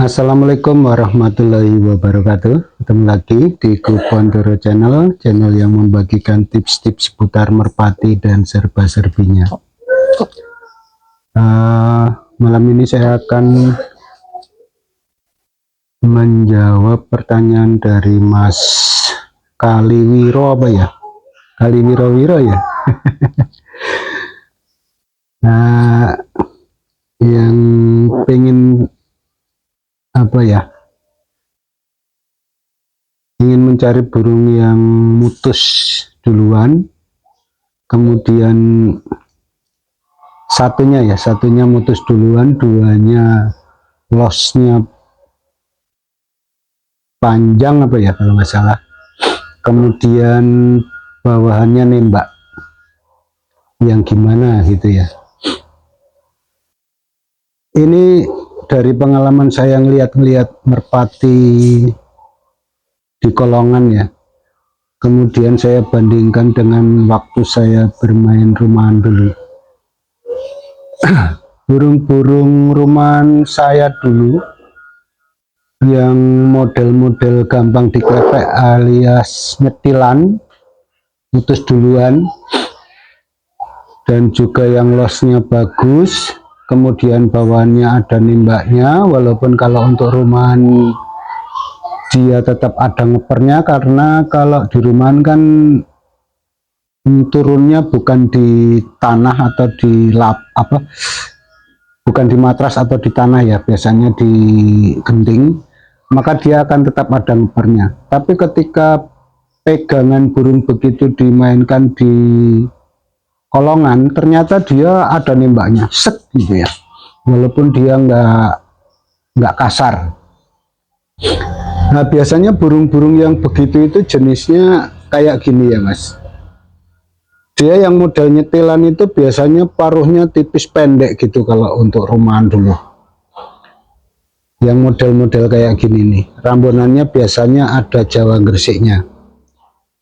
Assalamualaikum warahmatullahi wabarakatuh. Ketemu lagi di Kupondoro Channel, channel yang membagikan tips-tips seputar merpati dan serba-serbinya. Malam ini saya akan menjawab pertanyaan dari Mas Kaliwiro, apa ya? Kaliwiro ya. Nah, yang pengen apa ya? Ingin mencari burung yang mutus duluan, kemudian satunya mutus duluan, duanya lossnya panjang apa ya kalau nggak salah, kemudian bawahannya nembak yang gimana gitu ya. Ini dari pengalaman saya ngeliat merpati di kolongan ya, kemudian saya bandingkan dengan waktu saya bermain rumahan dulu. Burung-burung rumahan saya dulu yang model-model gampang diklepek alias nyetilan, putus duluan, dan juga yang lossnya bagus, kemudian bawaannya ada nembaknya, walaupun kalau untuk rumahan dia tetap ada ngepernya, karena kalau di rumahan kan turunnya bukan di tanah atau di bukan di matras atau di tanah ya, biasanya di genting, maka dia akan tetap ada ngepernya. Tapi ketika pegangan burung begitu dimainkan di kolongan, ternyata dia ada nembaknya, sek gitu ya, walaupun dia nggak kasar. Nah, biasanya burung-burung yang begitu itu jenisnya kayak gini ya Mas. Dia yang model nyetilan itu biasanya paruhnya tipis pendek gitu kalau untuk rumahan dulu. Yang model-model kayak gini nih, rambonannya biasanya ada Jawa Gresiknya.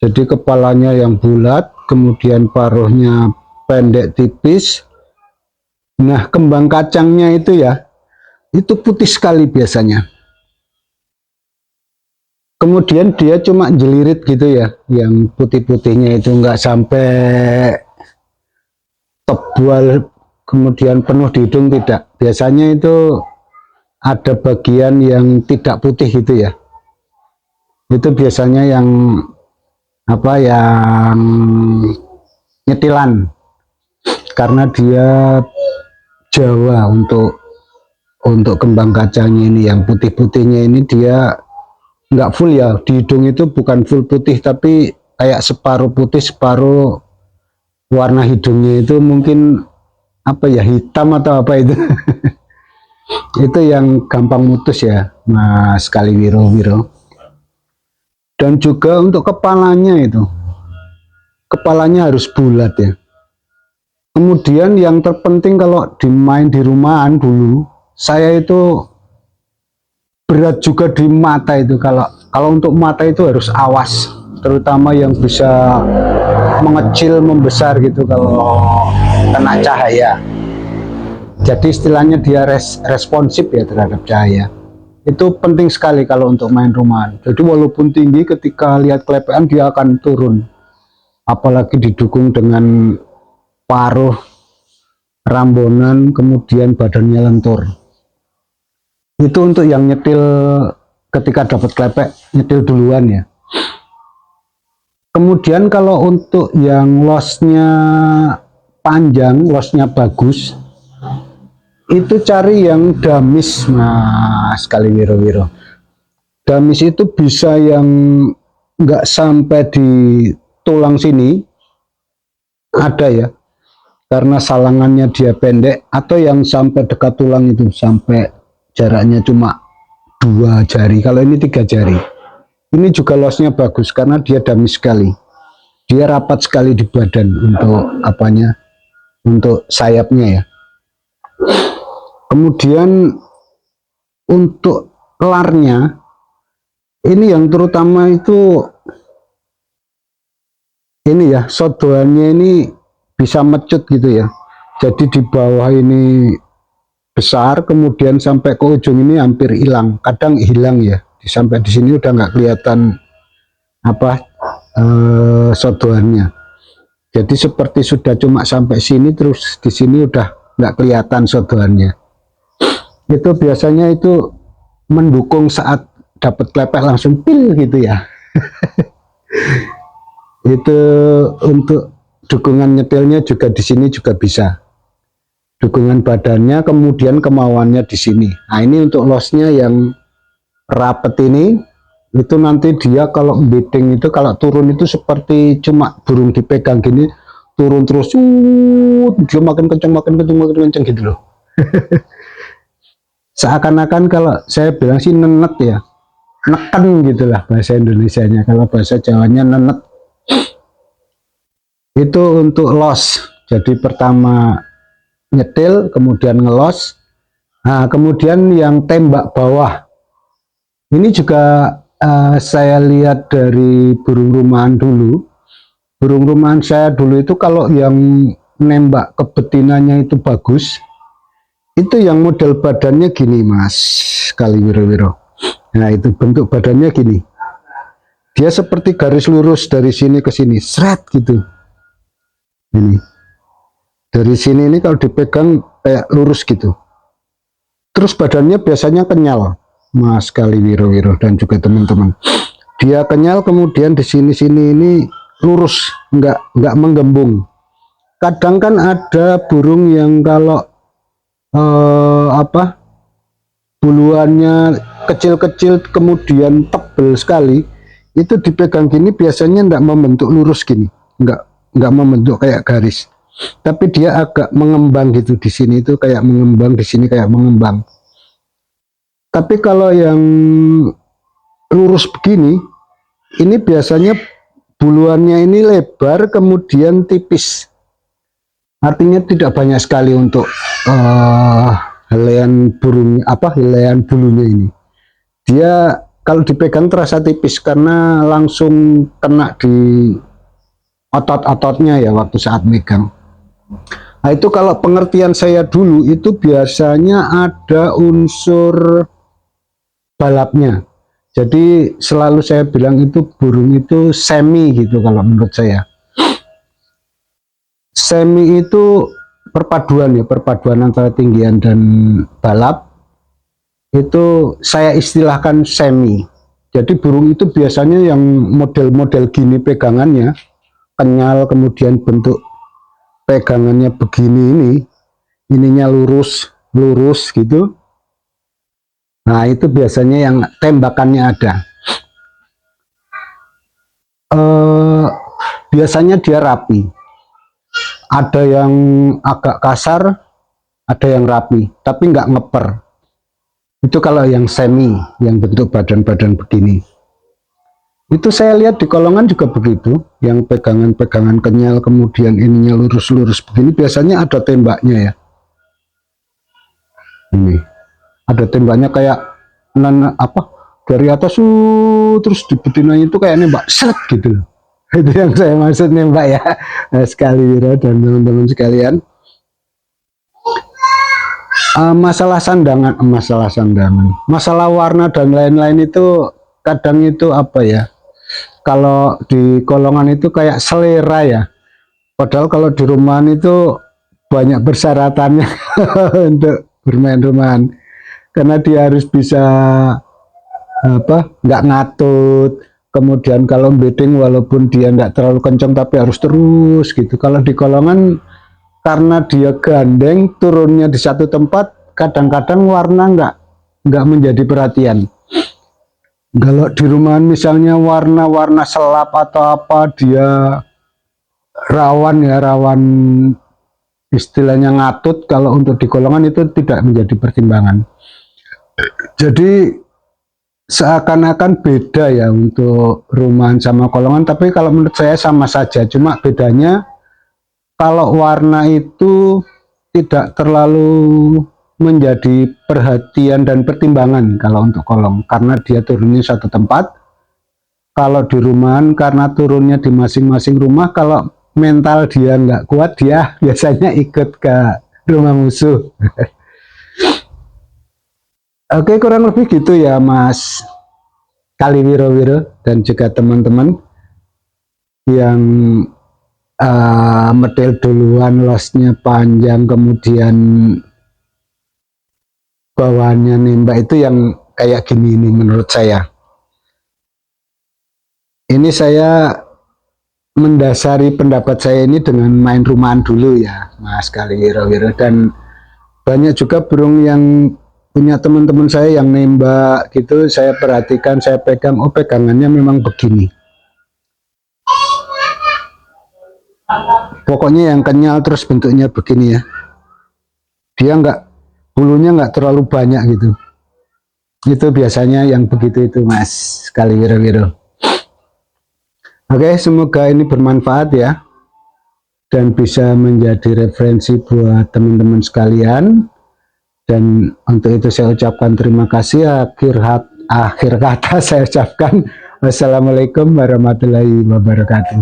Jadi kepalanya yang bulat, kemudian paruhnya pendek tipis. Nah, kembang kacangnya itu ya, itu putih sekali biasanya. Kemudian dia cuma jelirit gitu ya, yang putih-putihnya itu nggak sampai tebal, kemudian penuh di hidung, tidak. Biasanya itu ada bagian yang tidak putih gitu ya. Itu biasanya yang apa, yang nyetilan, karena dia Jawa untuk kembang kacangnya ini, yang putih-putihnya ini dia nggak full ya, di hidung itu bukan full putih, tapi kayak separuh putih separuh warna hidungnya itu mungkin apa ya, hitam atau apa itu. Itu yang gampang mutus ya Mas Kaliwiro. Dan juga untuk kepalanya itu, kepalanya harus bulat ya. Kemudian yang terpenting kalau dimain di rumahan dulu, saya itu berat juga di mata itu. Kalau untuk mata itu harus awas, terutama yang bisa mengecil membesar gitu kalau kena cahaya. Jadi istilahnya dia responsif ya terhadap cahaya. Itu penting sekali kalau untuk main rumahan. Jadi walaupun tinggi, ketika lihat kelepean dia akan turun. Apalagi didukung dengan paruh, rambonan, kemudian badannya lentur. Itu untuk yang nyetil, ketika dapat klepek nyetil duluan ya. Kemudian kalau untuk yang lossnya panjang, lossnya bagus, itu cari yang damis Mas Kaliwiro. Damis itu bisa yang nggak sampai di tulang sini, ada ya, karena salangannya dia pendek, atau yang sampai dekat tulang itu, sampai jaraknya cuma 2 jari, kalau ini 3 jari. Ini juga lossnya bagus karena dia damis sekali, dia rapat sekali di badan untuk apanya, untuk sayapnya ya. Kemudian untuk larnya ini yang terutama itu ini ya, sodoannya ini bisa mecut gitu ya. Jadi di bawah ini besar, kemudian sampai ke ujung ini hampir hilang, kadang hilang ya, sampai di sini udah nggak kelihatan apa sodoannya. Jadi seperti sudah cuma sampai sini, terus di sini udah nggak kelihatan sodoannya. Itu biasanya itu mendukung saat dapat klepek langsung pil gitu ya. Itu untuk dukungan nyetilnya juga di sini juga bisa. Dukungan badannya, kemudian kemauannya di sini. Nah, ini untuk lossnya yang rapet ini, itu nanti dia kalau beating itu, kalau turun itu seperti cuma burung dipegang gini, turun terus, dia makin kenceng, makin kenceng, makin kenceng gitu loh. Seakan-akan kalau saya bilang sih nenet ya, neken gitulah bahasa Indonesianya, kalau bahasa Jawanya nenet. Itu untuk loss. Jadi pertama nyetil, kemudian ngelos. Nah, kemudian yang tembak bawah. Ini juga saya lihat dari burung rumahan dulu. Burung rumahan saya dulu itu kalau yang nembak ke betinanya itu bagus, itu yang model badannya gini Mas Kaliwiro-wiro. Nah, itu bentuk badannya gini. Dia seperti garis lurus dari sini ke sini, seret gitu. Ini. Dari sini ini kalau dipegang kayak lurus gitu. Terus badannya biasanya kenyal, Mas Kaliwiro-wiro dan juga teman-teman. Dia kenyal, kemudian di sini-sini ini lurus, nggak menggembung. Kadang kan ada burung yang kalau buluannya kecil-kecil kemudian tebel sekali, itu dipegang gini biasanya nggak membentuk lurus gini, nggak membentuk kayak garis, tapi dia agak mengembang gitu, di sini itu kayak mengembang, di sini kayak mengembang. Tapi kalau yang lurus begini, ini biasanya buluannya ini lebar kemudian tipis, artinya tidak banyak sekali untuk helaian burung helaian bulunya ini. Dia kalau dipegang terasa tipis karena langsung kena di otot-ototnya ya waktu saat megang. Nah, itu kalau pengertian saya dulu itu biasanya ada unsur balapnya. Jadi selalu saya bilang itu burung itu semi gitu kalau menurut saya. Semi itu perpaduan ya, perpaduan antara tinggian dan balap. Itu saya istilahkan semi. Jadi burung itu biasanya yang model-model gini pegangannya, kenyal, kemudian bentuk pegangannya begini ini, ininya lurus gitu. Nah, itu biasanya yang tembakannya ada. Biasanya dia rapi. Ada yang agak kasar, ada yang rapi, tapi nggak ngeper. Itu kalau yang semi, yang bentuk badan-badan begini. Itu saya lihat di kolongan juga begitu, yang pegangan-pegangan kenyal, kemudian ininya lurus-lurus begini, biasanya ada tembaknya ya. Ini ada tembaknya kayak dari atas terus di betinanya itu kayak nembak seret gitu loh. Itu yang saya maksud nembak ya, Mas Kaliwiro dan teman-teman sekalian. Masalah sandangan, masalah warna dan lain-lain itu kadang itu apa ya, kalau di kolongan itu kayak selera ya, padahal kalau di rumahan itu banyak persyaratannya untuk bermain rumahan, karena dia harus bisa nggak ngatut, kemudian kalau beating walaupun dia nggak terlalu kencang tapi harus terus gitu. Kalau di kolongan karena dia gandeng, turunnya di satu tempat, kadang-kadang warna nggak menjadi perhatian. Kalau di rumahan misalnya warna-warna selap atau apa, dia rawan istilahnya ngatut. Kalau untuk di kolongan itu tidak menjadi pertimbangan. Jadi seakan-akan beda ya untuk rumahan sama kolongan, tapi kalau menurut saya sama saja, cuma bedanya kalau warna itu tidak terlalu menjadi perhatian dan pertimbangan kalau untuk kolong, karena dia turunnya satu tempat. Kalau di rumahan karena turunnya di masing-masing rumah, kalau mental dia nggak kuat, dia biasanya ikut ke rumah musuh. Oke, kurang lebih gitu ya Mas Kaliwiro dan juga teman-teman yang medel duluan, losnya panjang, kemudian bawaannya nembak, itu yang kayak gini ini menurut saya. Ini saya mendasari pendapat saya ini dengan main rumahan dulu ya Mas Kaliwiro, dan banyak juga burung yang punya teman-teman saya yang nembak gitu, saya perhatikan, saya pegang, oh pegangannya memang begini, pokoknya yang kenyal terus bentuknya begini ya, dia nggak, bulunya nggak terlalu banyak gitu, itu biasanya yang begitu itu Mas Kaliwiro. Oke, semoga ini bermanfaat ya dan bisa menjadi referensi buat teman-teman sekalian, dan untuk itu saya ucapkan terima kasih. Akhir kata saya ucapkan wassalamualaikum warahmatullahi wabarakatuh.